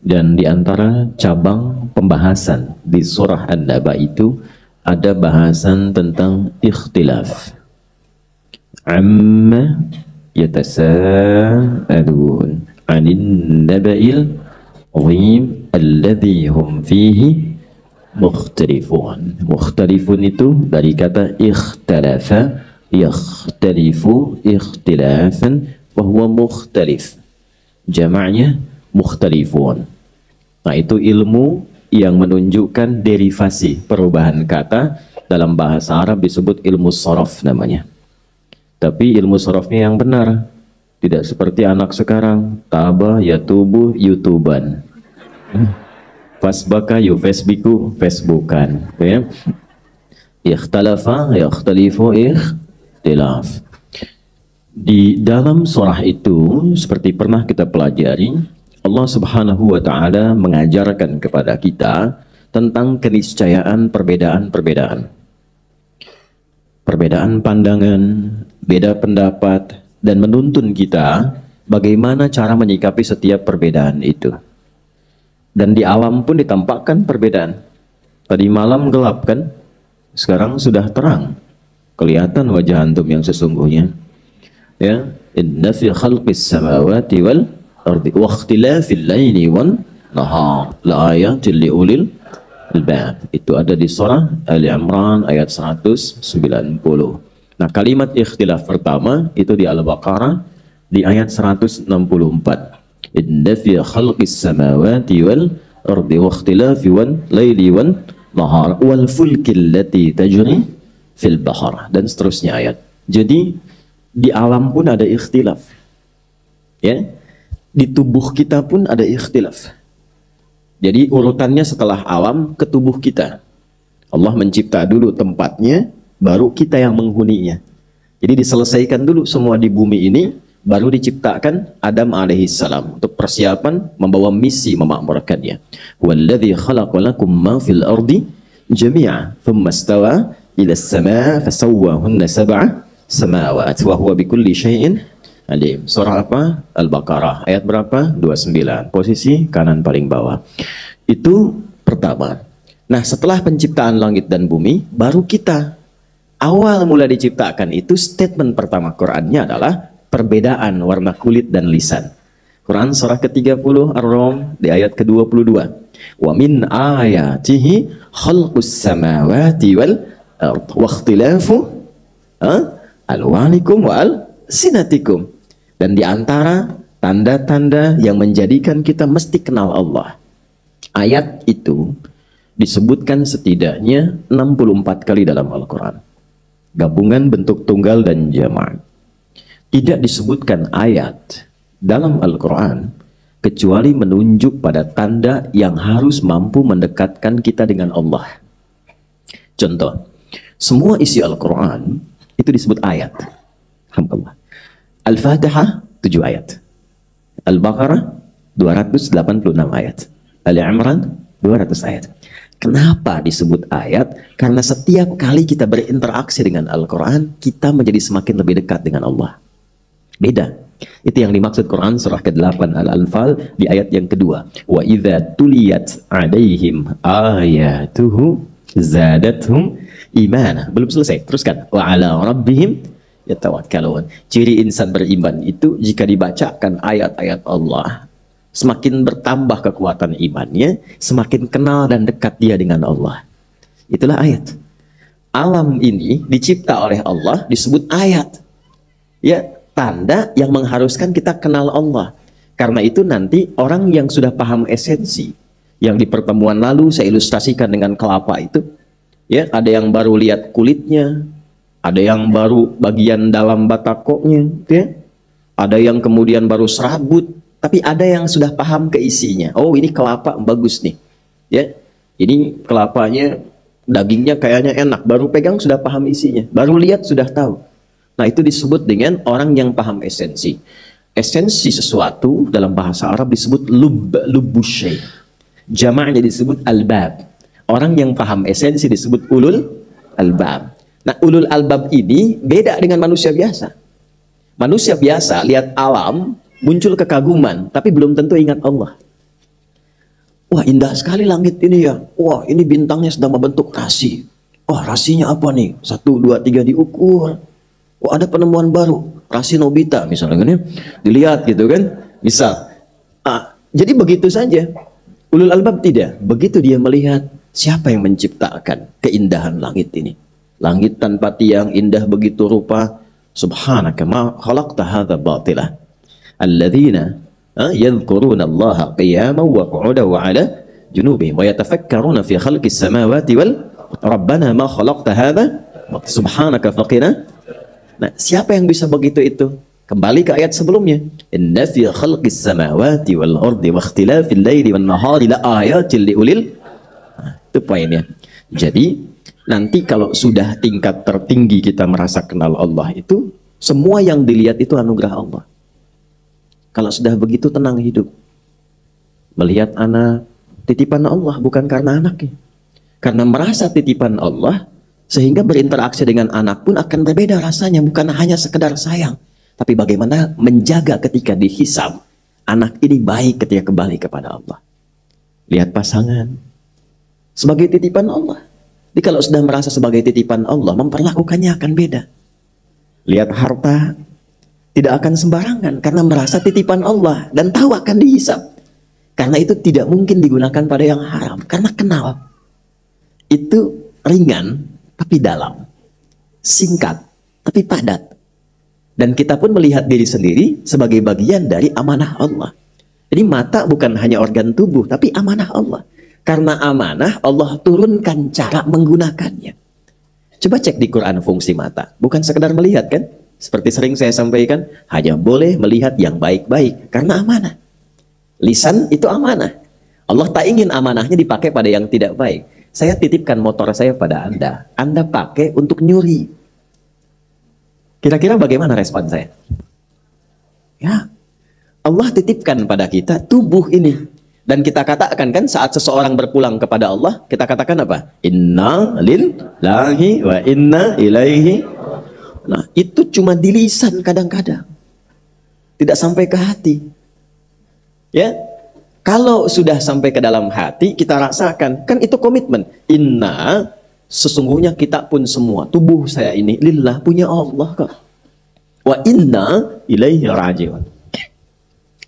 Dan di antara cabang pembahasan di surah An-Naba itu ada bahasan tentang ikhtilaf. Amma yatasa'alun 'anil naba'il 'azim alladzi hum fihi mukhtalifun. Mukhtalifun itu dari kata ikhtalafa, yakhtalifu ikhtilafan, fahuwa mukhtalif. Jamaknya mukhtalifun. Nah, itu ilmu yang menunjukkan derivasi perubahan kata. Dalam bahasa Arab disebut ilmu sorof namanya. Tapi ilmu sorofnya yang benar, tidak seperti anak sekarang, taba yatubu yutuban, fasbaka yufasbiku facebookan, ya. Ikhtalafa yakhtalifu ikhtilaf. Di dalam surah itu, seperti pernah kita pelajari, Allah Subhanahu wa Ta'ala mengajarkan kepada kita tentang keniscayaan perbedaan-perbedaan, perbedaan pandangan, beda pendapat, dan menuntun kita bagaimana cara menyikapi setiap perbedaan itu. Dan di alam pun ditampakkan perbedaan. Tadi malam gelap kan, sekarang sudah terang, kelihatan wajah antum yang sesungguhnya. Ya, inna fi khalqis samawati wal ardi wa ikhtilafil laili wan nahar la ayatin li ulil albab. Itu ada di surah Ali Imran ayat 190. Nah, kalimat ikhtilaf pertama itu di Al-Baqarah di ayat 164. Inna fi khalqis samawati wal ardi wa ikhtilafi wan laili wan nahar wal fulki allati tajri fil bahr, dan seterusnya ayat. Jadi di alam pun ada ikhtilaf, ya. Di tubuh kita pun ada ikhtilaf. Jadi urutannya setelah alam ke tubuh kita. Allah mencipta dulu tempatnya, baru kita yang menghuninya. Jadi diselesaikan dulu semua di bumi ini, baru diciptakan Adam alaihissalam untuk persiapan membawa misi memakmurkannya. Walladzi khalaqalakum ma fil ardi jami'a thumma istawa ila as-samaa fasawwahunna sab'a samawat wa huwa bikulli syai'in alim. Surah apa? Al-Baqarah ayat berapa? 29, posisi kanan paling bawah. Itu pertama. Nah, setelah penciptaan langit dan bumi, baru kita. Awal mula diciptakan itu statement pertama Qur'annya adalah perbedaan warna kulit dan lisan. Quran surah ke-30 Ar-Rum di ayat ke-22. Wa min ayatihi khalqus samawati wal ard wa ikhtilafu alwanikum wa alsinatikum. Dan di antara tanda-tanda yang menjadikan kita mesti kenal Allah, ayat itu disebutkan setidaknya 64 kali dalam Al-Quran. Gabungan bentuk tunggal dan jamak. Tidak disebutkan ayat dalam Al-Quran kecuali menunjuk pada tanda yang harus mampu mendekatkan kita dengan Allah. Contoh, semua isi Al-Quran itu disebut ayat. Alhamdulillah. Al-Fatihah 7 ayat. Al-Baqarah 286 ayat. Ali Imran 200 ayat. Kenapa disebut ayat? Karena setiap kali kita berinteraksi dengan Al-Quran, kita menjadi semakin lebih dekat dengan Allah. Beda. Itu yang dimaksud Quran surah ke-8 Al-Anfal di ayat yang kedua. Wa idza tuliyat 'alaihim ayatuhu zadathum imana. Belum selesai, teruskan. Wa 'ala rabbihim yatawakkalun. Ciri insan beriman itu jika dibacakan ayat-ayat Allah, semakin bertambah kekuatan imannya, semakin kenal dan dekat dia dengan Allah. Itulah ayat. Alam ini dicipta oleh Allah disebut ayat. Ya, tanda yang mengharuskan kita kenal Allah. Karena itu nanti orang yang sudah paham esensi, yang di pertemuan lalu saya ilustrasikan dengan kelapa itu, ya, ada yang baru lihat kulitnya, ada yang baru bagian dalam batakoknya, ya. Ada yang kemudian baru serabut, tapi ada yang sudah paham keisinya. Oh, ini kelapa bagus nih, ya. Ini kelapanya dagingnya kayaknya enak, baru pegang sudah paham isinya, baru lihat sudah tahu. Nah, itu disebut dengan orang yang paham esensi. Esensi sesuatu dalam bahasa Arab disebut lubusyai. Jamaknya disebut albab. Orang yang paham esensi disebut ulul albab. Nah, ulul albab ini beda dengan manusia biasa. Manusia biasa lihat alam, muncul kekaguman, tapi belum tentu ingat Allah. Wah, indah sekali langit ini ya. Wah, ini bintangnya sedang membentuk rasi. Wah, rasinya apa nih? 1, 2, 3 diukur. Wah, ada penemuan baru. Rasi Nobita misalnya kan ya. Dilihat gitu kan. Misal. Jadi begitu saja. Ulul albab tidak. Begitu dia melihat siapa yang menciptakan keindahan langit ini. Langit tanpa tiang, indah begitu rupa. Subhanaka ma khalaqta hadza batila. Alladzina yadhkuruna Allah qiyaman wa qu'udan wa 'ala junubihim wa yatafakkaruna fi khalqis samawati wal rabbana ma khalaqta hadza subhanaka faqina. Nah, siapa yang bisa begitu itu? Kembali ke ayat sebelumnya. Inna fi khalqis samawati wal ardi wa ikhtilafil laili wan nahari la ayatin liulil. Itu poinnya. Jadi nanti kalau sudah tingkat tertinggi kita merasa kenal Allah itu, semua yang dilihat itu anugerah Allah. Kalau sudah begitu tenang hidup. Melihat anak, titipan Allah bukan karena anaknya. Karena merasa titipan Allah, sehingga berinteraksi dengan anak pun akan berbeda rasanya. Bukan hanya sekedar sayang. Tapi bagaimana menjaga ketika dihisab. Anak ini baik ketika kembali kepada Allah. Lihat pasangan. Sebagai titipan Allah. Jadi kalau sudah merasa sebagai titipan Allah, memperlakukannya akan beda. Lihat harta. Tidak akan sembarangan karena merasa titipan Allah dan tahu akan dihisab. Karena itu tidak mungkin digunakan pada yang haram. Karena kenal. Itu ringan tapi dalam. Singkat tapi padat. Dan kita pun melihat diri sendiri sebagai bagian dari amanah Allah. Jadi mata bukan hanya organ tubuh tapi amanah Allah. Karena amanah Allah turunkan cara menggunakannya. Coba cek di Quran fungsi mata. Bukan sekedar melihat kan? Seperti sering saya sampaikan, hanya boleh melihat yang baik-baik karena amanah. Lisan itu amanah. Allah tak ingin amanahnya dipakai pada yang tidak baik. Saya titipkan motor saya pada Anda. Anda pakai untuk nyuri. Kira-kira bagaimana respon saya? Ya, Allah titipkan pada kita tubuh ini. Dan kita katakan kan saat seseorang berpulang kepada Allah, kita katakan apa? Inna lillahi wa inna ilaihi. Nah, itu cuma di lisan kadang-kadang. Tidak sampai ke hati. Ya. Kalau sudah sampai ke dalam hati, kita rasakan. Kan itu komitmen. Inna, sesungguhnya kita pun semua. Tubuh saya ini, lillah, punya Allah kok. Wa inna ilaihi raji'un.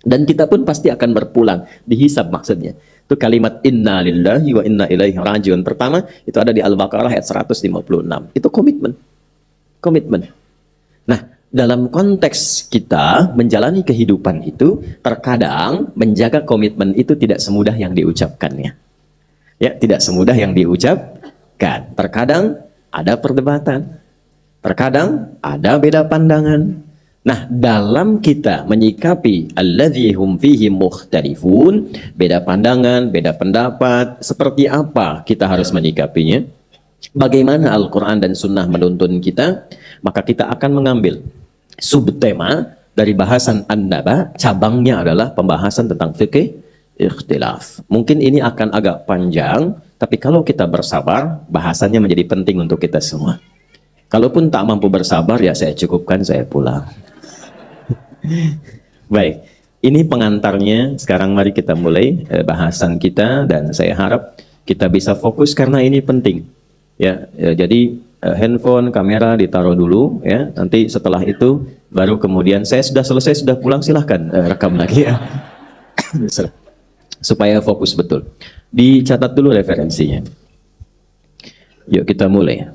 Dan kita pun pasti akan berpulang. Dihisab maksudnya. Itu kalimat inna lillahi wa inna ilaihi raji'un. Pertama, itu ada di Al-Baqarah ayat 156. Itu komitmen. Komitmen. Nah, dalam konteks kita menjalani kehidupan itu, terkadang menjaga komitmen itu tidak semudah yang diucapkannya. Ya, tidak semudah yang diucapkan. Terkadang ada perdebatan. Terkadang ada beda pandangan. Nah, dalam kita menyikapi alladzi hum fihi mukhtalifun, beda pandangan, beda pendapat, seperti apa kita harus menyikapinya? Bagaimana Al-Quran dan Sunnah menuntun kita, maka kita akan mengambil subtema dari bahasan An-Naba, cabangnya adalah pembahasan tentang fikih ikhtilaf. Mungkin ini akan agak panjang, tapi kalau kita bersabar, bahasannya menjadi penting untuk kita semua. Kalaupun tak mampu bersabar, ya saya cukupkan, saya pulang. Baik, ini pengantarnya. Sekarang mari kita mulai bahasan kita, dan saya harap kita bisa fokus karena ini penting. Ya, jadi handphone, kamera ditaruh dulu ya. Nanti setelah itu baru kemudian saya sudah selesai, sudah pulang, silahkan rekam lagi ya. Supaya fokus betul. Dicatat dulu referensinya. Yuk kita mulai.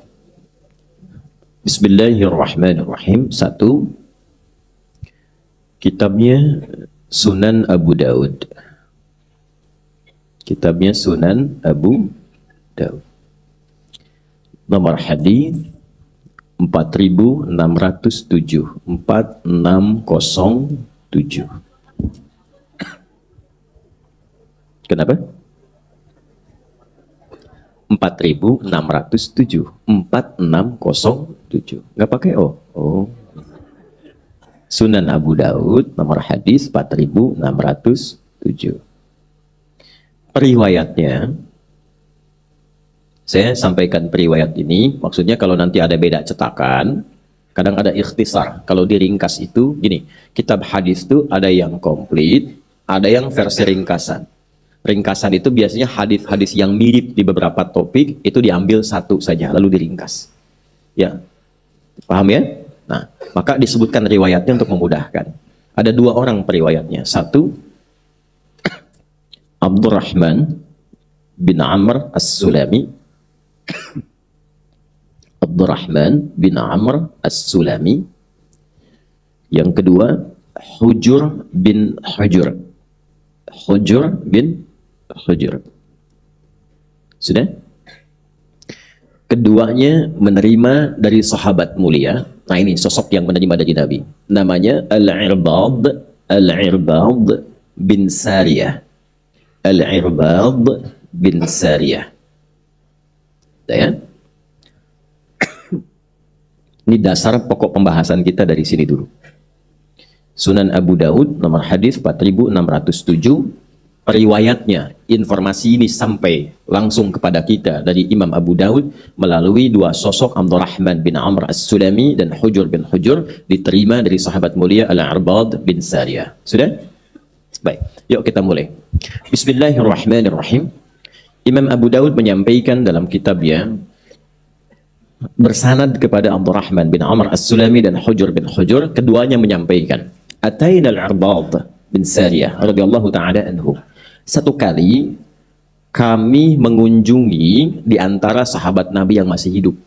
Bismillahirrahmanirrahim. 1. Kitabnya Sunan Abu Daud. Kitabnya Sunan Abu Daud. Nomor hadis 4607, 4607. Kenapa? 4607, 4607. Nggak pakai O. Oh. Sunan Abu Daud, nomor hadis 4607. Periwayatnya, saya sampaikan periwayat ini, maksudnya kalau nanti ada beda cetakan, kadang ada ikhtisar. Kalau diringkas itu, gini, kitab hadis itu ada yang komplit, ada yang versi ringkasan. Ringkasan itu biasanya hadis-hadis yang mirip di beberapa topik itu diambil satu saja lalu diringkas. Ya. Paham ya? Nah, maka disebutkan riwayatnya untuk memudahkan. Ada dua orang periwayatnya. Satu, Abdurrahman bin Amr As-Sulami. Abdurrahman bin Amr As-Sulami. Yang kedua, Hujur bin Hujur. Hujur bin Hujur. Sudah? Keduanya menerima dari sahabat mulia. Nah, ini sosok yang menerima dari Nabi. Namanya Al-Irbad bin Sariyah. Al-Irbad bin Sariyah. Ya? Ini dasar pokok pembahasan kita dari sini dulu. Sunan Abu Daud nomor hadis 4607. Riwayatnya, informasi ini sampai langsung kepada kita dari Imam Abu Daud melalui dua sosok Abdurrahman bin Amr As-Sulami dan Hujur bin Hujur, diterima dari sahabat mulia Al-Irbad bin Sariyah. Sudah? Baik, yuk kita mulai. Bismillahirrahmanirrahim. Imam Abu Daud menyampaikan dalam kitabnya bersanad kepada Abdurrahman bin Amr As-Sulami dan Hujur bin Hujur, keduanya menyampaikan, Ataina Al-Irbad bin Sariyah radhiyallahu ta'ala anhu. Satu kali kami mengunjungi di antara sahabat Nabi yang masih hidup.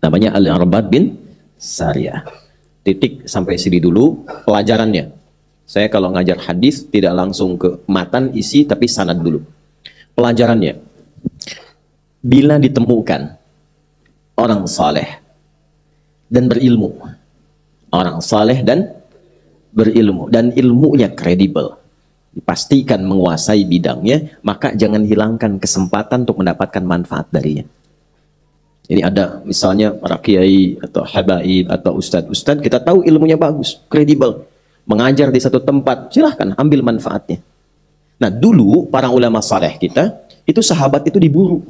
Namanya Al-Irbad bin Sariyah. Titik sampai sini dulu pelajarannya. Saya kalau ngajar hadis tidak langsung ke matan isi tapi sanad dulu. Pelajarannya. Bila ditemukan orang saleh dan berilmu. Orang saleh dan berilmu dan ilmunya kredibel, dipastikan menguasai bidangnya, maka jangan hilangkan kesempatan untuk mendapatkan manfaat darinya. Ini ada misalnya para kiai atau habaib atau ustadz-ustadz, kita tahu ilmunya bagus, kredibel, mengajar di satu tempat, silahkan ambil manfaatnya. Nah, dulu para ulama saleh kita, itu sahabat itu diburu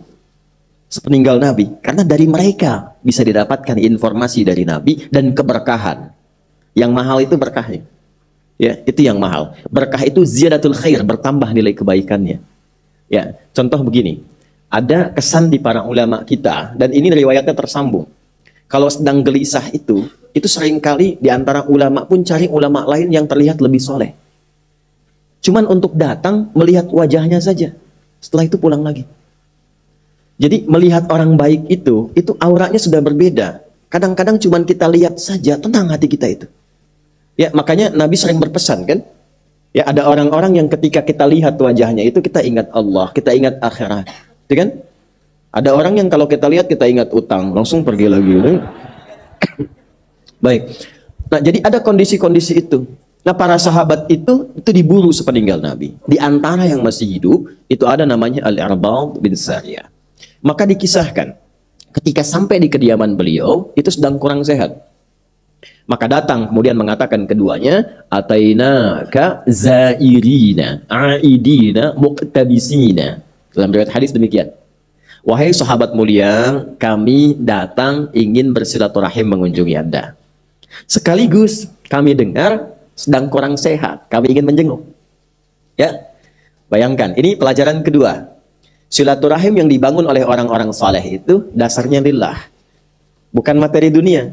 sepeninggal Nabi, karena dari mereka bisa didapatkan informasi dari Nabi dan keberkahan. Yang mahal itu berkahnya. Ya, itu yang mahal. Berkah itu ziyadatul khair, bertambah nilai kebaikannya. Ya, contoh begini. Ada kesan di para ulama kita, dan ini riwayatnya tersambung. Kalau sedang gelisah itu seringkali di antara ulama pun cari ulama lain yang terlihat lebih soleh. Cuman untuk datang melihat wajahnya saja. Setelah itu pulang lagi. Jadi melihat orang baik itu auranya sudah berbeda. Kadang-kadang cuman kita lihat saja, tenang hati kita itu. Ya, makanya Nabi sering berpesan kan? Ya, ada orang-orang yang ketika kita lihat wajahnya itu kita ingat Allah, kita ingat akhirat. Itu kan? Ada orang yang kalau kita lihat kita ingat utang, langsung pergi lagi. Baik. Nah, jadi ada kondisi-kondisi itu. Nah, para sahabat itu diburu sepeninggal Nabi. Di antara yang masih hidup, itu ada namanya Al-Irbad bin Sariyah. Maka dikisahkan, ketika sampai di kediaman beliau, itu sedang kurang sehat. Maka datang kemudian mengatakan keduanya, Atainaka zairina, aidina, muqtabisina. Dalam riwayat hadis demikian. Wahai sahabat mulia, kami datang ingin bersilaturahim mengunjungi Anda. Sekaligus kami dengar sedang kurang sehat, kami ingin menjenguk. Ya, bayangkan, ini pelajaran kedua. Silaturahim yang dibangun oleh orang-orang saleh itu dasarnya lillah, bukan materi dunia.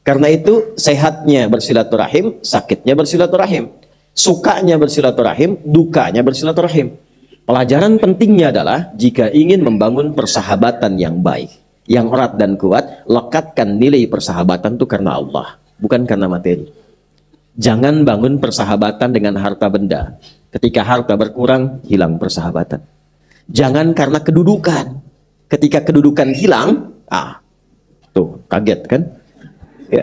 Karena itu sehatnya bersilaturahim, sakitnya bersilaturahim, sukanya bersilaturahim, dukanya bersilaturahim. Pelajaran pentingnya adalah jika ingin membangun persahabatan yang baik, yang erat dan kuat, lekatkan nilai persahabatan itu karena Allah, bukan karena materi. Jangan bangun persahabatan dengan harta benda. Ketika harta berkurang, hilang persahabatan. Jangan karena kedudukan. Ketika kedudukan hilang, tuh kaget kan? Ya.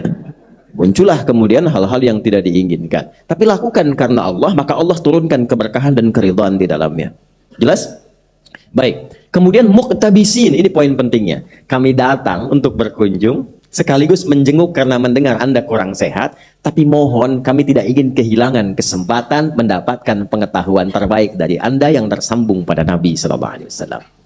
Muncullah kemudian hal-hal yang tidak diinginkan. Tapi lakukan karena Allah, maka Allah turunkan keberkahan dan keridhaan di dalamnya. Jelas? Baik. Kemudian muqtabisin, ini poin pentingnya. Kami datang untuk berkunjung, sekaligus menjenguk karena mendengar Anda kurang sehat, tapi mohon kami tidak ingin kehilangan kesempatan mendapatkan pengetahuan terbaik dari Anda yang tersambung pada Nabi SAW.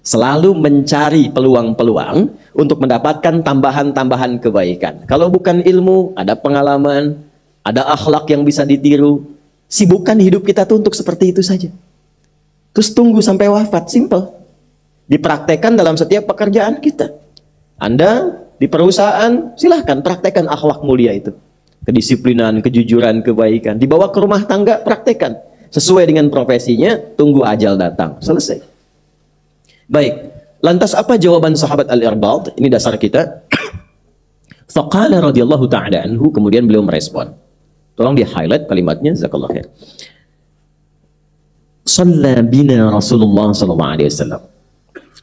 Selalu mencari peluang-peluang untuk mendapatkan tambahan-tambahan kebaikan. Kalau bukan ilmu, ada pengalaman, ada akhlak yang bisa ditiru. Sibukkan hidup kita tuh untuk seperti itu saja. Terus tunggu sampai wafat, simple. Dipraktekkan dalam setiap pekerjaan kita. Anda di perusahaan, silahkan praktekkan akhlak mulia itu. Kedisiplinan, kejujuran, kebaikan. Dibawa ke rumah tangga, praktekkan. Sesuai dengan profesinya, tunggu ajal datang. Selesai. Baik, lantas apa jawaban sahabat Al-Irbad? Ini dasar kita. Faqala radhiyallahu ta'ala anhu, kemudian beliau merespon. Tolong di-highlight kalimatnya, jazakallahu khair. Shalla bina Rasulullah sallallahu alaihi wasallam.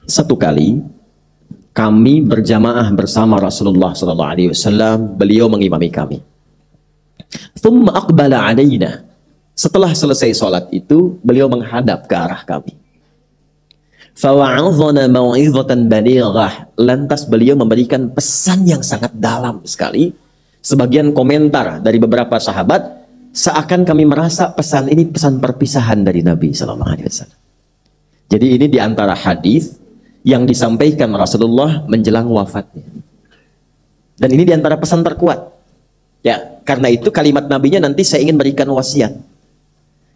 Satu kali kami berjamaah bersama Rasulullah sallallahu alaihi wasallam, beliau mengimami kami. Thumma aqbala alaina. Setelah selesai salat itu, beliau menghadap ke arah kami. Fawa'adhana mau'izatan balighah. Lantas beliau memberikan pesan yang sangat dalam sekali. Sebagian komentar dari beberapa sahabat, seakan kami merasa pesan ini pesan perpisahan dari Nabi sallallahu alaihi wasallam. Jadi ini diantara hadis yang disampaikan Rasulullah menjelang wafatnya. Dan ini diantara pesan terkuat. Ya, karena itu kalimat nabinya nanti saya ingin berikan wasiat.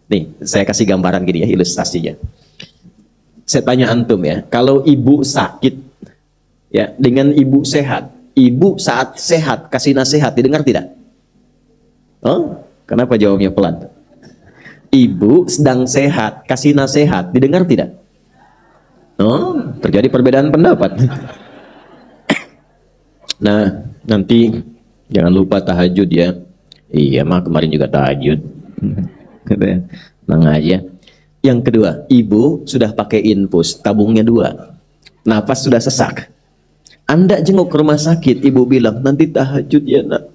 Nih, saya kasih gambaran gini ya, ilustrasinya. Saya tanya antum ya, kalau ibu sakit ya dengan ibu sehat, ibu saat sehat kasih nasihat, didengar tidak? Oh, kenapa jawabnya pelan? Ibu sedang sehat kasih nasihat, didengar tidak? Oh, terjadi perbedaan pendapat. Nah, nanti jangan lupa tahajud ya. Iya mah kemarin juga tahajud. Tenang aja. Yang kedua, ibu sudah pakai infus, tabungnya 2. Napas sudah sesak. Anda jenguk ke rumah sakit, ibu bilang, nanti tahajud ya nak.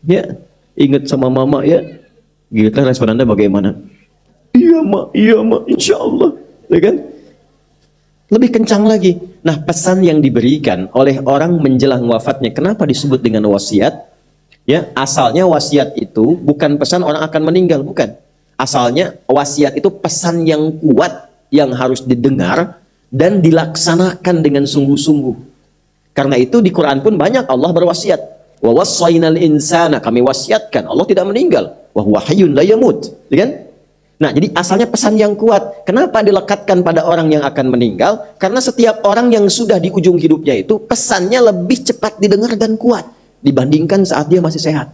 Ya, ingat sama mama ya. Gitu respon Anda bagaimana? Iya mak, insya Allah. Ya kan? Lebih kencang lagi. Nah, pesan yang diberikan oleh orang menjelang wafatnya, kenapa disebut dengan wasiat? Ya, asalnya wasiat itu bukan pesan orang akan meninggal, bukan. Asalnya wasiat itu pesan yang kuat yang harus didengar dan dilaksanakan dengan sungguh-sungguh. Karena itu di Quran pun banyak Allah berwasiat. Wa wassaynal insana, kami wasiatkan. Allah tidak meninggal. Wa huwa hayyun la yamut. Ya kan? Nah, jadi asalnya pesan yang kuat. Kenapa dilekatkan pada orang yang akan meninggal? Karena setiap orang yang sudah di ujung hidupnya itu pesannya lebih cepat didengar dan kuat dibandingkan saat dia masih sehat.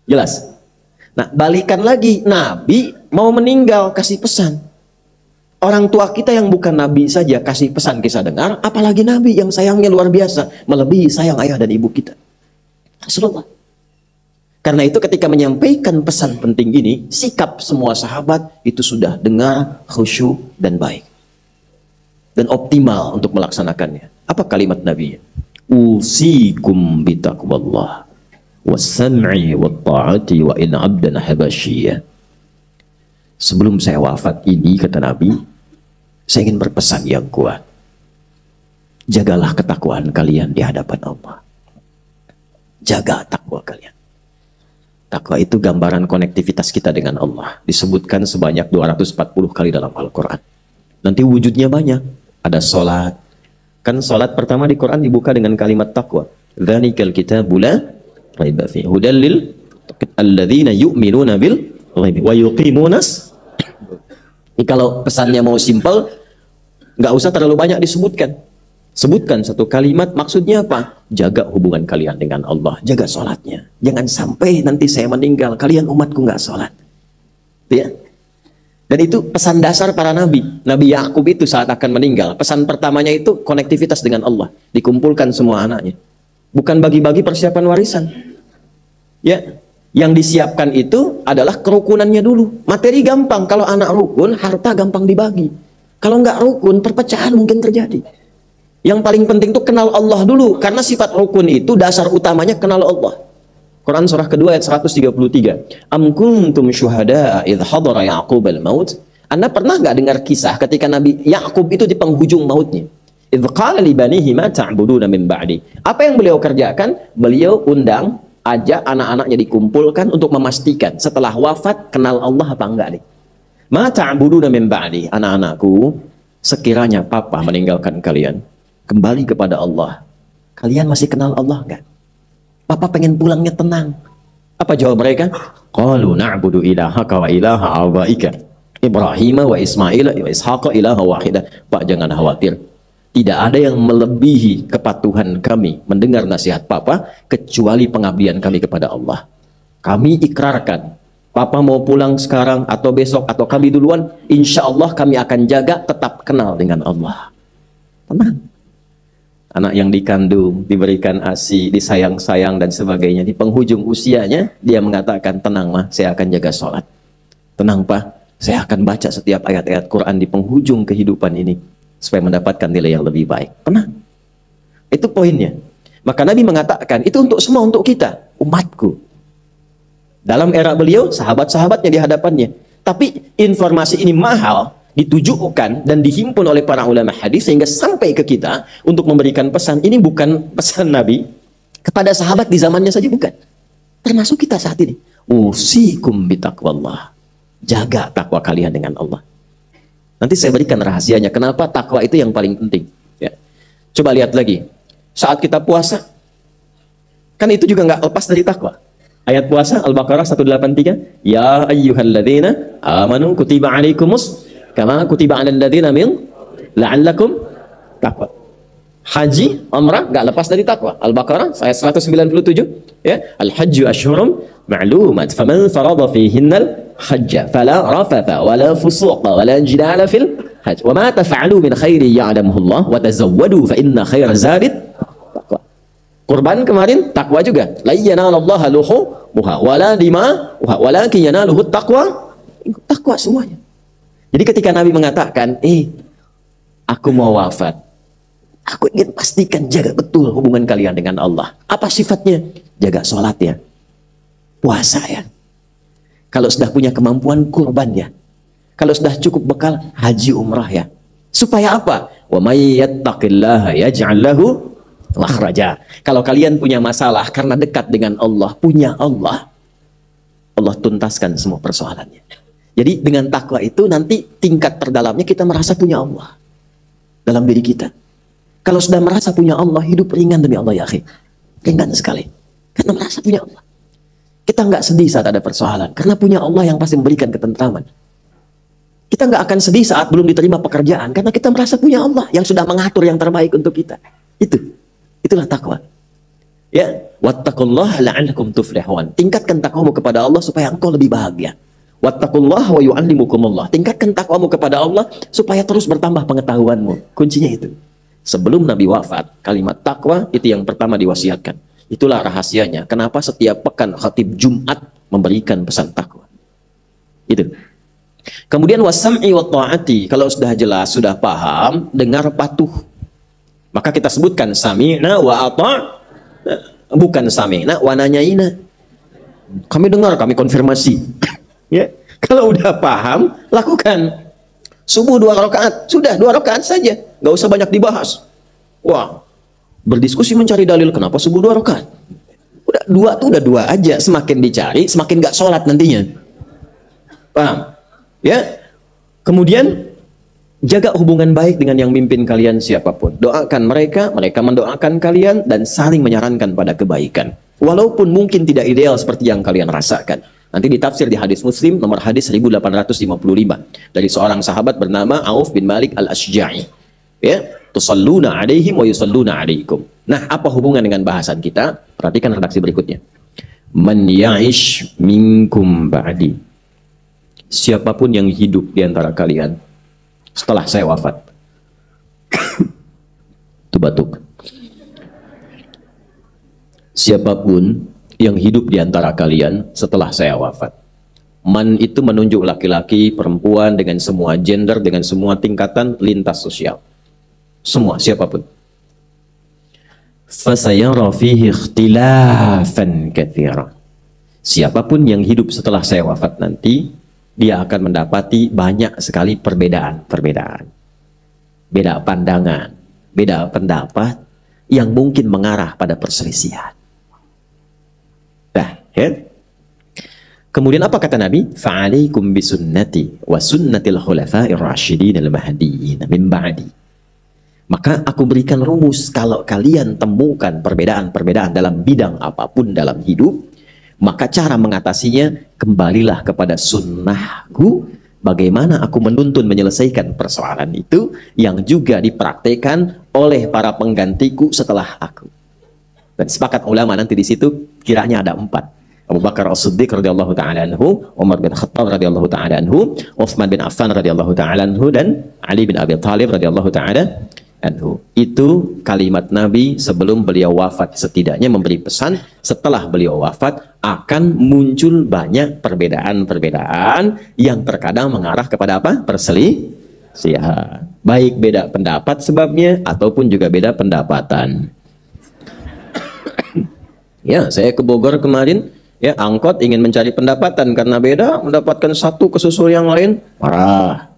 Jelas? Nah, balikan lagi, Nabi mau meninggal kasih pesan. Orang tua kita yang bukan Nabi saja kasih pesan kita dengar, apalagi Nabi yang sayangnya luar biasa, melebihi sayang ayah dan ibu kita. Rasulullah. Karena itu ketika menyampaikan pesan penting ini, sikap semua sahabat itu sudah dengar, khusyuk dan baik. Dan optimal untuk melaksanakannya. Apa kalimat Nabi? Usikum bitaqwallah. Wassam'i watta'ati wa in 'abdan habasyiyah. Sebelum saya wafat ini, kata Nabi, saya ingin berpesan yang kuat. Jagalah ketakwaan kalian di hadapan Allah. Jaga takwa kalian. Takwa itu gambaran konektivitas kita dengan Allah. Disebutkan sebanyak 240 kali dalam Al-Quran. Nanti wujudnya banyak. Ada sholat. Kan sholat pertama di Quran dibuka dengan kalimat takwa. Dzalikal kitabu la raiba fihi hudal lil alladzina yu'minuna bil ghaibi wa yuqimunas. Ini kalau pesannya mau simpel, nggak usah terlalu banyak disebutkan. Sebutkan satu kalimat, maksudnya apa? Jaga hubungan kalian dengan Allah, jaga sholatnya. Jangan sampai nanti saya meninggal, kalian umatku nggak sholat. Ya. Dan itu pesan dasar para nabi. Nabi Yakub itu saat akan meninggal, pesan pertamanya itu konektivitas dengan Allah. Dikumpulkan semua anaknya. Bukan bagi-bagi persiapan warisan. Ya, yang disiapkan itu adalah kerukunannya dulu. Materi gampang, kalau anak rukun, harta gampang dibagi. Kalau nggak rukun, perpecahan mungkin terjadi. Yang paling penting itu kenal Allah dulu, karena sifat rukun itu dasar utamanya kenal Allah. Quran surah kedua ayat 133. Am kuntum syuhada'a idh hadara Ya'qub al-maut? Anda pernah nggak dengar kisah ketika Nabi Yakub itu di penghujung mautnya? Idh qala li banihi ma ta'buduna min ba'di. Apa yang beliau kerjakan? Beliau undang, ajak anak-anaknya dikumpulkan untuk memastikan setelah wafat kenal Allah apa enggak nih. Ma ta'buduna min ba'di. Anak-anakku, sekiranya papa meninggalkan kalian, kembali kepada Allah, kalian masih kenal Allah enggak? Papa pengen pulangnya tenang. Apa jawab mereka? Qalu na'budu ilahaka wa ilaha abaika Ibrahim wa Ismail wa Ishaq ilaha wahidah. Pak, jangan khawatir. Tidak ada yang melebihi kepatuhan kami mendengar nasihat Papa kecuali pengabdian kami kepada Allah. Kami ikrarkan, Papa mau pulang sekarang atau besok atau kami duluan, insya Allah kami akan jaga tetap kenal dengan Allah. Tenang. Anak yang dikandung, diberikan ASI, disayang-sayang dan sebagainya, di penghujung usianya dia mengatakan, tenang mah, saya akan jaga sholat. Tenang Pak, saya akan baca setiap ayat-ayat Quran di penghujung kehidupan ini supaya mendapatkan nilai yang lebih baik. Tenang. Itu poinnya. Maka Nabi mengatakan, itu untuk semua, untuk kita, umatku. Dalam era beliau, sahabat-sahabatnya di hadapannya. Tapi informasi ini mahal, ditujukan dan dihimpun oleh para ulama hadis sehingga sampai ke kita untuk memberikan pesan. Ini bukan pesan Nabi kepada sahabat di zamannya saja, bukan. Termasuk kita saat ini. Usikum bitaqwallah. Jaga takwa kalian dengan Allah. Nanti saya berikan rahasianya. Kenapa takwa itu yang paling penting. Ya. Coba lihat lagi. Saat kita puasa, kan itu juga nggak lepas dari takwa. Ayat puasa Al-Baqarah 183. Ya ayyuhalladzina amanu kutiba alaikumus kama kutiba 'alal ladzina min la'allakum taqwa. Haji, umrah enggak lepas dari takwa. Al-Baqarah ayat 197, ya. Al-hajju asyhurum ma'lumat faman farada fihinnal hajja fala rafatha wala fusuqa wala jidala fil hajj wa ma taf'alu min khairin ya'lamuhu Allah wa tazawwadu fa inna khairaz zadi taqwa. Kurban kemarin takwa juga. La yanalallaha luhumuha wala dima'uha walakin yanaluhu taqwa. Takwa semuanya. Jadi ketika Nabi mengatakan, aku mau wafat, aku ingin pastikan jaga betul hubungan kalian dengan Allah. Apa sifatnya? Jaga sholat ya, puasa ya. Kalau sudah punya kemampuan, kurban ya. Kalau sudah cukup bekal, haji umrah ya. Supaya apa? Wa may yattaqillaha yaj'al lahu makhraja. Kalau kalian punya masalah karena dekat dengan Allah, punya Allah, Allah tuntaskan semua persoalannya. Jadi dengan takwa itu nanti tingkat terdalamnya kita merasa punya Allah dalam diri kita. Kalau sudah merasa punya Allah, hidup ringan demi Allah ya akhi. Ringan sekali. Karena merasa punya Allah. Kita nggak sedih saat ada persoalan. Karena punya Allah yang pasti memberikan ketentraman. Kita nggak akan sedih saat belum diterima pekerjaan. Karena kita merasa punya Allah yang sudah mengatur yang terbaik untuk kita. Itulah takwa. Ya, wattaqullaha la'allakum tuflihun. Tingkatkan takwamu kepada Allah supaya engkau lebih bahagia. Wattaqullaha wa yu'allimukumullah. Tingkatkan takwamu kepada Allah supaya terus bertambah pengetahuanmu. Kuncinya itu. Sebelum Nabi wafat, kalimat takwa itu yang pertama diwasiatkan. Itulah rahasianya. Kenapa setiap pekan khatib Jumat memberikan pesan takwa. Itu. Kemudian wasam'i wa ta'ati. Kalau sudah jelas, sudah paham, dengar patuh. Maka kita sebutkan sami'na wa ata'. Bukan sami'na wa nanyaina. Kami dengar, kami konfirmasi. Ya, kalau udah paham, lakukan. Subuh 2 rakaat, sudah 2 rakaat saja, nggak usah banyak dibahas. Wah, berdiskusi mencari dalil kenapa subuh 2 rakaat. Udah 2 tuh udah 2 aja, semakin dicari, semakin nggak sholat nantinya. Paham? Ya. Kemudian jaga hubungan baik dengan yang mimpin kalian siapapun. Doakan mereka, mereka mendoakan kalian dan saling menyarankan pada kebaikan. Walaupun mungkin tidak ideal seperti yang kalian rasakan. Nanti ditafsir di hadis Muslim nomor hadis 1855 dari seorang sahabat bernama Auf bin Malik al-Ashja'i. Ya, tusalluna alaihim wa yusalluna alaikum. Nah, apa hubungan dengan bahasan kita? Perhatikan redaksi berikutnya. Man ya'ish minkum ba'di. Siapapun yang hidup di antara kalian setelah saya wafat. Itu batuk. Siapapun yang hidup di antara kalian setelah saya wafat. Man itu menunjuk laki-laki, perempuan, dengan semua gender, dengan semua tingkatan lintas sosial. Semua, siapapun. Fasayara fihi ikhtilafan katsira. Siapapun yang hidup setelah saya wafat nanti, dia akan mendapati banyak sekali perbedaan-perbedaan. Beda pandangan, beda pendapat yang mungkin mengarah pada perselisihan. Ya. Kemudian apa kata Nabi? Fa'alaikum bisunnati wa sunnatil khulafa'ir rasyidin al-mahdiyyin min ba'di. Maka aku berikan rumus, kalau kalian temukan perbedaan-perbedaan dalam bidang apapun dalam hidup, maka cara mengatasinya kembalilah kepada sunnahku bagaimana aku menuntun menyelesaikan persoalan itu yang juga dipraktekkan oleh para penggantiku setelah aku. Dan sepakat ulama nanti di situ kiranya ada 4. Abu Bakar As-Siddiq radhiyallahu taala anhu, Umar bin Khattab radhiyallahu taala anhu, Utsman bin Affan radhiyallahu taala anhu, dan Ali bin Abi Thalib radhiyallahu taala anhu. Itu kalimat Nabi sebelum beliau wafat, setidaknya memberi pesan setelah beliau wafat akan muncul banyak perbedaan-perbedaan yang terkadang mengarah kepada apa? Perselisihan. Baik beda pendapat sebabnya ataupun juga beda pendapatan. Ya, saya ke Bogor kemarin, ya, angkot ingin mencari pendapatan karena beda, mendapatkan satu kesusul yang lain, marah.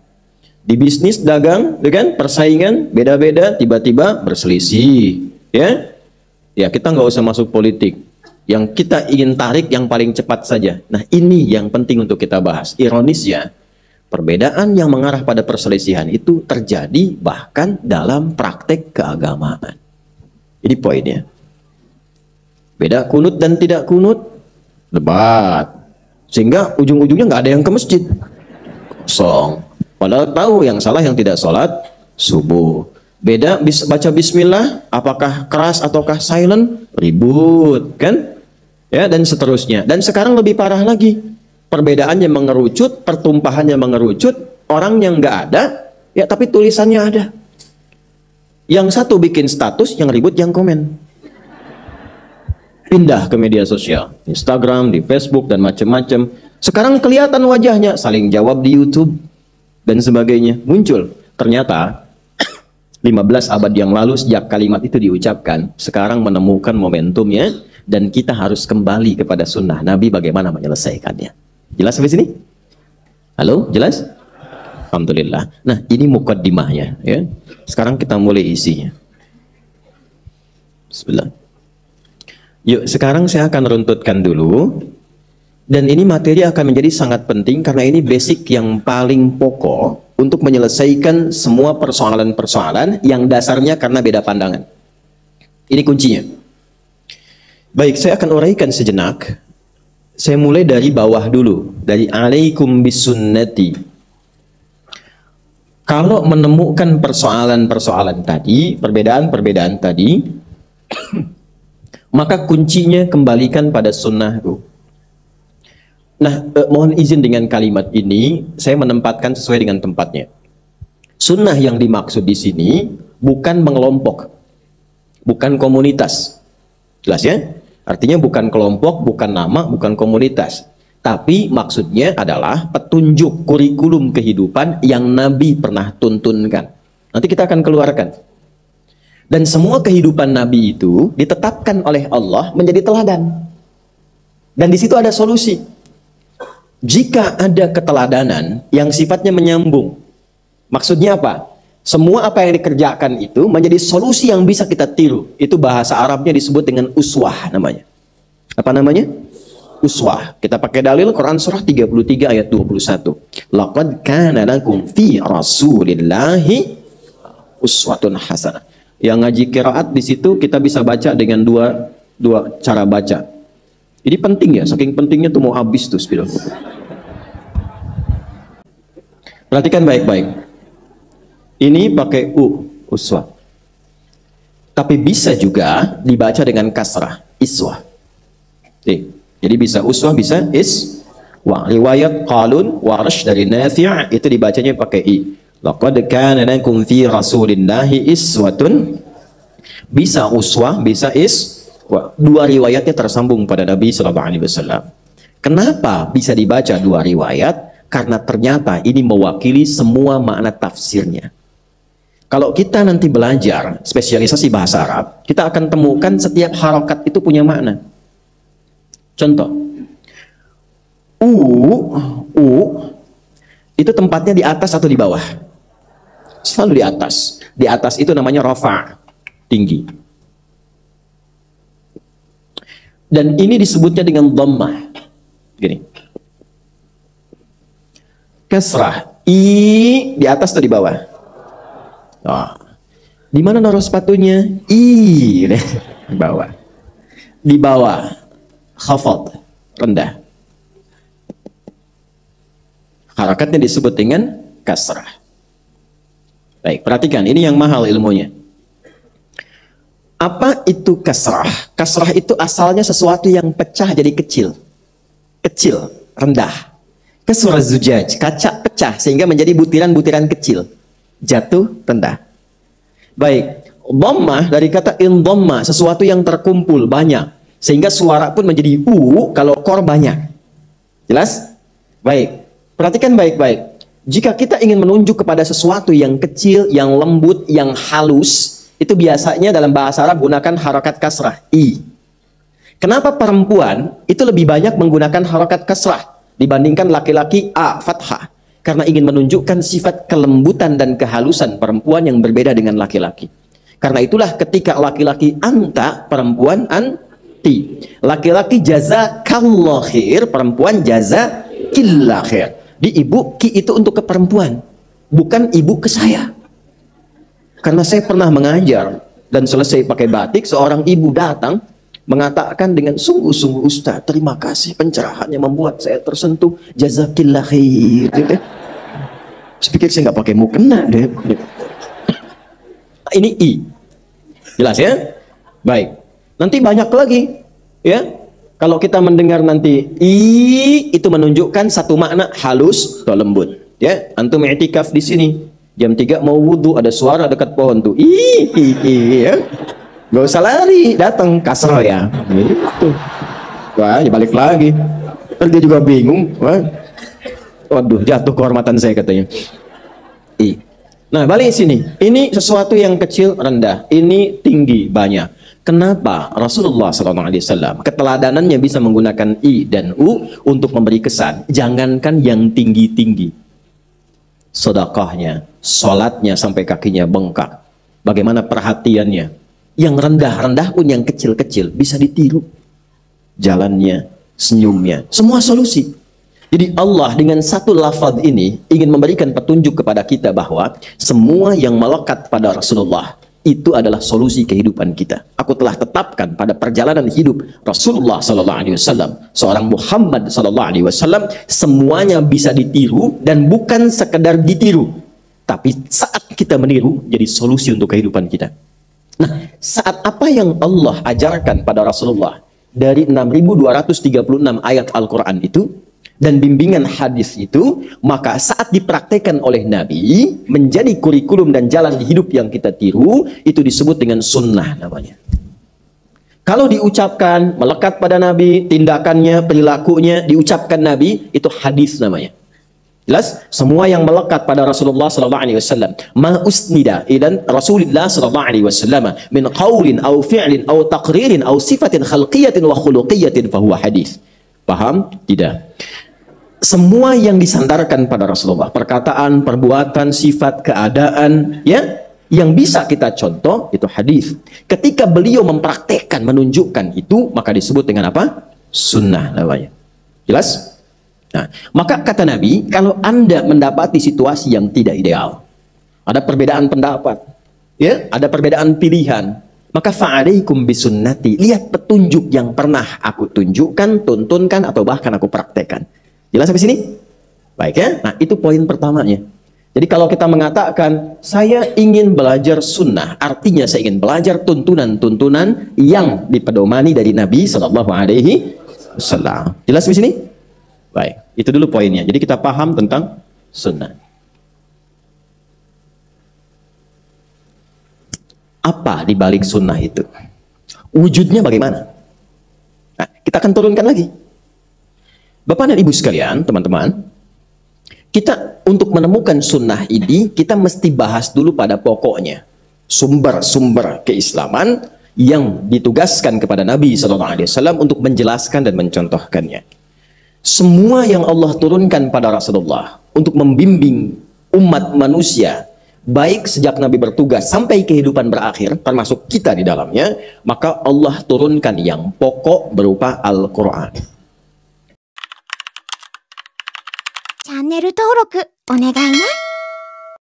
Di bisnis dagang, kan, persaingan beda-beda, tiba-tiba berselisih, ya. Ya, kita nggak usah masuk politik. Yang kita ingin tarik yang paling cepat saja. Nah, ini yang penting untuk kita bahas. Ironisnya, perbedaan yang mengarah pada perselisihan itu terjadi bahkan dalam praktek keagamaan. Ini poinnya. Beda kunut dan tidak kunut, debat. Sehingga ujung-ujungnya nggak ada yang ke masjid. Kosong. Padahal tahu yang salah yang tidak sholat subuh. Beda baca bismillah, apakah keras ataukah silent, ribut, kan? Ya, dan seterusnya. Dan sekarang lebih parah lagi. Perbedaannya mengerucut, pertumpahannya mengerucut, orang yang nggak ada, ya tapi tulisannya ada. Yang satu bikin status, yang ribut yang komen. Pindah ke media sosial, Instagram, di Facebook, dan macam-macam. Sekarang kelihatan wajahnya, saling jawab di YouTube, dan sebagainya. Muncul, ternyata 15 abad yang lalu sejak kalimat itu diucapkan, sekarang menemukan momentumnya, dan kita harus kembali kepada sunnah Nabi bagaimana menyelesaikannya. Jelas sampai sini? Halo, jelas? Alhamdulillah. Nah, ini mukaddimahnya, ya. Sekarang kita mulai isinya. Bismillah. Yuk, sekarang saya akan runtutkan dulu. Dan ini materi akan menjadi sangat penting karena ini basic yang paling pokok untuk menyelesaikan semua persoalan-persoalan yang dasarnya karena beda pandangan. Ini kuncinya. Baik, saya akan uraikan sejenak. Saya mulai dari bawah dulu, dari alaikum bisunnati. Kalau menemukan persoalan-persoalan tadi, perbedaan-perbedaan tadi, maka kuncinya kembalikan pada sunnahku. Nah, mohon izin dengan kalimat ini, saya menempatkan sesuai dengan tempatnya. Sunnah yang dimaksud di sini bukan mengelompok, bukan komunitas. Jelas ya? Artinya bukan kelompok, bukan nama, bukan komunitas. Tapi maksudnya adalah petunjuk kurikulum kehidupan yang Nabi pernah tuntunkan. Nanti kita akan keluarkan. Dan semua kehidupan Nabi itu ditetapkan oleh Allah menjadi teladan. Dan di situ ada solusi. Jika ada keteladanan yang sifatnya menyambung, maksudnya apa? Semua apa yang dikerjakan itu menjadi solusi yang bisa kita tiru. Itu bahasa Arabnya disebut dengan uswah namanya. Apa namanya? Uswah. Kita pakai dalil Quran surah 33 ayat 21. Laqad kana lakum fi Rasulillahi uswatun hasanah. Yang ngaji qiraat di situ kita bisa baca dengan dua cara baca. Ini penting ya, saking pentingnya tuh mau habis tuh spidol. Perhatikan baik-baik. Ini pakai uswah. Tapi bisa juga dibaca dengan kasrah, iswah. Jadi bisa uswah, bisa iswah. Riwayat Qalun, Warash dari Nafi' itu dibacanya pakai i. Laqad kana lakum fi Rasulillahi iswatun. Bisa uswah, bisa iswah. Dua riwayatnya tersambung pada Nabi sallallahu alaihi wasallam. Kenapa bisa dibaca dua riwayat? Karena ternyata ini mewakili semua makna tafsirnya. Kalau kita nanti belajar spesialisasi bahasa Arab, kita akan temukan setiap harokat itu punya makna. Contoh, itu tempatnya di atas atau di bawah? Selalu di atas. Di atas itu namanya rafa', tinggi. Dan ini disebutnya dengan dhammah. Gini. Kasrah, di atas atau di bawah? Oh. Di mana naruh sepatunya? Di bawah. Di bawah. Khafad, rendah. Harakatnya disebut dengan kasrah. Baik, perhatikan, ini yang mahal ilmunya. Apa itu kasrah? Kasrah itu asalnya sesuatu yang pecah jadi kecil. Kecil, rendah. Kasrah zujaj, kaca pecah sehingga menjadi butiran-butiran kecil. Jatuh, rendah. Baik, dhammah dari kata indhamma, sesuatu yang terkumpul banyak. Sehingga suara pun menjadi kalau kor banyak. Jelas? Baik, perhatikan baik-baik. Jika kita ingin menunjuk kepada sesuatu yang kecil, yang lembut, yang halus, itu biasanya dalam bahasa Arab gunakan harakat kasrah, i. Kenapa perempuan itu lebih banyak menggunakan harakat kasrah dibandingkan laki-laki a, fathah? Karena ingin menunjukkan sifat kelembutan dan kehalusan perempuan yang berbeda dengan laki-laki. Karena itulah ketika laki-laki anta, perempuan anti. Laki-laki jazakallah khair, perempuan jazakillah khair. Di ibu, ki itu untuk ke perempuan, bukan ibu ke saya. Karena saya pernah mengajar dan selesai pakai batik, seorang ibu datang mengatakan dengan sungguh-sungguh, Ustaz, terima kasih pencerahannya membuat saya tersentuh, jazakillah khair. Saya pikir saya nggak pakai mukena deh. Ini i, jelas ya? Baik. Nanti banyak lagi, ya. Kalau kita mendengar nanti i itu menunjukkan satu makna halus atau lembut. Ya, antum i'tikaf di sini. Jam 3 mau wudhu, ada suara dekat pohon tuh. Ya. Gak usah lari, datang kasroh ya. Gitu. Wah, ya balik lagi. Kan dia juga bingung. Wah. Waduh, jatuh kehormatan saya katanya. Nah, balik sini. Ini sesuatu yang kecil, rendah. Ini tinggi, banyak. Kenapa Rasulullah SAW keteladanannya bisa menggunakan i dan u untuk memberi kesan? Jangankan yang tinggi-tinggi, sedekahnya, sholatnya sampai kakinya bengkak, bagaimana perhatiannya, yang rendah-rendah pun, yang kecil-kecil bisa ditiru, jalannya, senyumnya, semua solusi. Jadi Allah dengan satu lafaz ini ingin memberikan petunjuk kepada kita bahwa semua yang melekat pada Rasulullah itu adalah solusi kehidupan kita. Aku telah tetapkan pada perjalanan hidup Rasulullah SAW, seorang Muhammad SAW, semuanya bisa ditiru dan bukan sekedar ditiru, tapi saat kita meniru jadi solusi untuk kehidupan kita. Nah, saat apa yang Allah ajarkan pada Rasulullah dari 6.236 ayat Al-Quran itu dan bimbingan hadis itu, maka saat dipraktekkan oleh Nabi menjadi kurikulum dan jalan hidup yang kita tiru, itu disebut dengan sunnah namanya. Kalau diucapkan melekat pada Nabi, tindakannya, perilakunya diucapkan Nabi, itu hadis namanya. Jelas? Semua yang melekat pada Rasulullah SAW, ma usnida idan Rasulullah SAW min qaulin aw fi'lin aw taqririn aw sifatin khalqiyatin wa khuluqiyatin fahuwa hadis. Paham? Tidak. Semua yang disandarkan pada Rasulullah, perkataan, perbuatan, sifat, keadaan, ya, yang bisa kita contoh itu hadis. Ketika beliau mempraktekkan, menunjukkan itu, maka disebut dengan apa? Sunnah namanya. Jelas? Nah, maka kata Nabi, kalau Anda mendapati situasi yang tidak ideal, ada perbedaan pendapat, ya, ada perbedaan pilihan, maka fa'alaikum bisunnati, lihat petunjuk yang pernah aku tunjukkan, tuntunkan, atau bahkan aku praktekkan. Jelas sampai sini? Baik ya? Nah, itu poin pertamanya. Jadi kalau kita mengatakan, saya ingin belajar sunnah, artinya saya ingin belajar tuntunan-tuntunan yang dipedomani dari Nabi SAW. Jelas sampai sini? Baik, itu dulu poinnya. Jadi kita paham tentang sunnah. Apa di balik sunnah itu? Wujudnya bagaimana? Nah, kita akan turunkan lagi. Bapak dan Ibu sekalian, teman-teman, kita untuk menemukan sunnah ini, kita mesti bahas dulu pada pokoknya. Sumber-sumber keislaman yang ditugaskan kepada Nabi SAW untuk menjelaskan dan mencontohkannya. Semua yang Allah turunkan pada Rasulullah untuk membimbing umat manusia, baik sejak Nabi bertugas sampai kehidupan berakhir, termasuk kita di dalamnya, maka Allah turunkan yang pokok berupa Al-Quran. チャンネル登録お願いね。